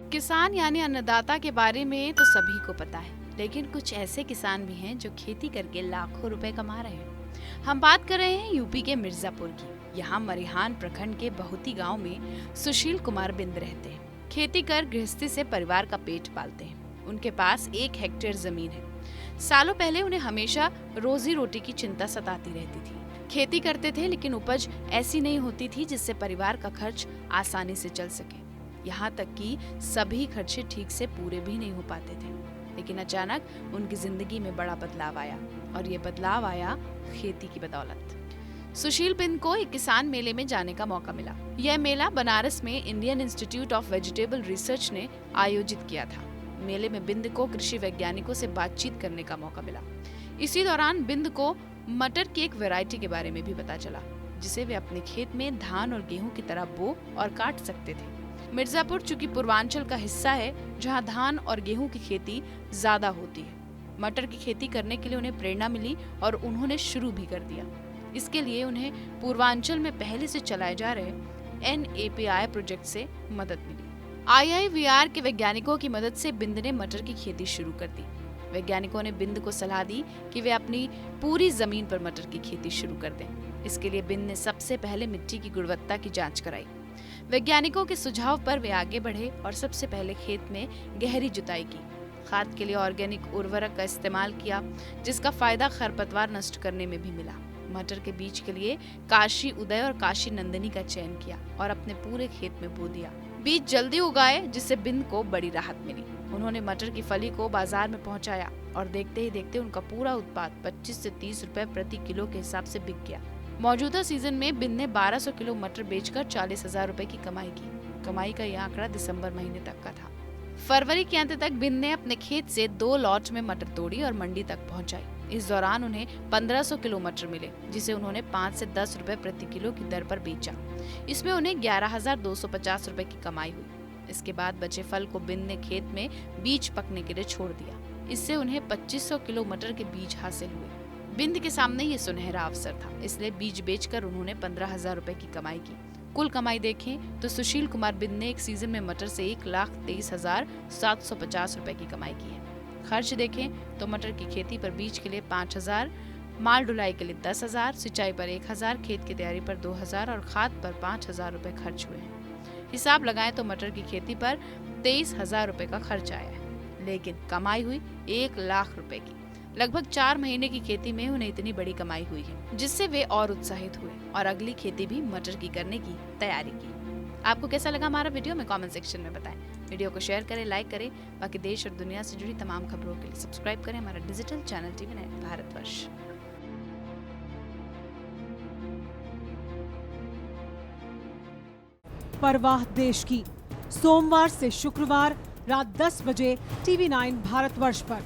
किसान यानी अन्नदाता के बारे में तो सभी को पता है, लेकिन कुछ ऐसे किसान भी हैं जो खेती करके लाखों रुपए कमा रहे हैं। हम बात कर रहे हैं यूपी के मिर्जापुर की। यहाँ मरिहान प्रखंड के बहुती गांव में सुशील कुमार बिंद रहते हैं। खेती कर गृहस्थी से परिवार का पेट पालते हैं। उनके पास 1 हेक्टेयर जमीन है। सालों पहले उन्हें हमेशा रोजी रोटी की चिंता सताती रहती थी। खेती करते थे, लेकिन उपज ऐसी नहीं होती थी जिससे परिवार का खर्च आसानी से चल सके। यहाँ तक कि सभी खर्चे ठीक से पूरे भी नहीं हो पाते थे। लेकिन अचानक उनकी जिंदगी में बड़ा बदलाव आया, और ये बदलाव आया खेती की बदौलत। सुशील बिंद को एक किसान मेले में जाने का मौका मिला। यह मेला बनारस में Indian institute of vegetable research ने आयोजित किया था। मेले में बिंद को कृषि वैज्ञानिकों से बातचीत करने का मौका मिला। इसी दौरान बिंद को मटर की एक वैरायटी के बारे में भी पता चला, जिसे वे अपने खेत में धान और गेहूं की तरह बो और काट सकते थे। मिर्जापुर चूंकि पूर्वांचल का हिस्सा है, जहां धान और गेहूं की खेती ज्यादा होती है। मटर की खेती करने के लिए उन्हें प्रेरणा मिली और उन्होंने शुरू भी कर दिया। इसके लिए उन्हें पूर्वांचल में पहले से चलाए जा रहे NAPI प्रोजेक्ट से मदद मिली। IIVR के वैज्ञानिकों की मदद से बिंद ने मटर की खेती शुरू कर दी। वैज्ञानिकों ने बिंद को सलाह दी कि वे अपनी पूरी जमीन पर मटर की खेती शुरू कर दें। इसके लिए बिंद ने सबसे पहले मिट्टी की गुणवत्ता की जांच कराई। वैज्ञानिकों के सुझाव पर वे आगे बढ़े और सबसे पहले खेत में गहरी जुताई की। खाद के लिए ऑर्गेनिक उर्वरक का इस्तेमाल किया, जिसका फायदा खरपतवार नष्ट करने में भी मिला। मटर के बीज के लिए काशी उदय और काशी नंदिनी का चयन किया और अपने पूरे खेत में बो दिया। बीज जल्दी उगाए, जिससे बिंद को बड़ी राहत मिली। उन्होंने मटर की फली को बाजार में पहुंचाया और देखते ही देखते उनका पूरा उत्पाद 25 से 30 रुपए प्रति किलो के हिसाब से बिक गया। मौजूदा सीजन में बिंद ने 1200 किलो मटर बेचकर 40,000 रुपए की कमाई की। कमाई का यह आंकड़ा दिसंबर महीने तक का था। फरवरी के अंत तक बिंद ने अपने खेत से 2 लॉट में मटर तोड़ी और मंडी तक पहुंचाई। इस दौरान उन्हें 1500 किलो मटर मिले, जिसे उन्होंने 5 से 10 रुपए प्रति किलो की दर पर बेचा। इसमें उन्हें 11,250 रुपए की कमाई हुई। इसके बाद बचे फल को बिंद ने खेत में बीज पकने के लिए छोड़ दिया। इससे उन्हें 2500 किलो मटर के बीज हासिल हुए। बिंद के सामने ये सुनहरा अवसर था, इसलिए बीज बेचकर उन्होंने 15,000 रुपए की कमाई की। कुल कमाई देखें तो सुशील कुमार बिंद ने एक सीजन में मटर से 1,23,750 रुपए की कमाई की है। खर्च देखें तो मटर की खेती पर बीज के लिए 5,000, माल ढुलाई के लिए 10,000, सिंचाई पर 1,000, खेत की तैयारी पर 2,000 और खाद पर 5,000 रुपए खर्च हुए हैं। हिसाब लगाएं तो मटर की खेती पर 23,000 रुपए का खर्च आया है, लेकिन कमाई हुई 1 लाख रुपए की। लगभग 4 महीने की खेती में उन्हें इतनी बड़ी कमाई हुई है, जिससे वे और उत्साहित हुए और अगली खेती भी मटर की करने की तैयारी की। आपको कैसा लगा हमारा वीडियो में कमेंट सेक्शन में बताएं। वीडियो को शेयर करें, लाइक करें। बाकी देश और दुनिया से जुड़ी तमाम खबरों के लिए सब्सक्राइब करें हमारा डिजिटल चैनल TV9 भारतवर्ष। परवाह देश की, सोमवार से शुक्रवार रात 10 बजे TV9 भारतवर्ष पर।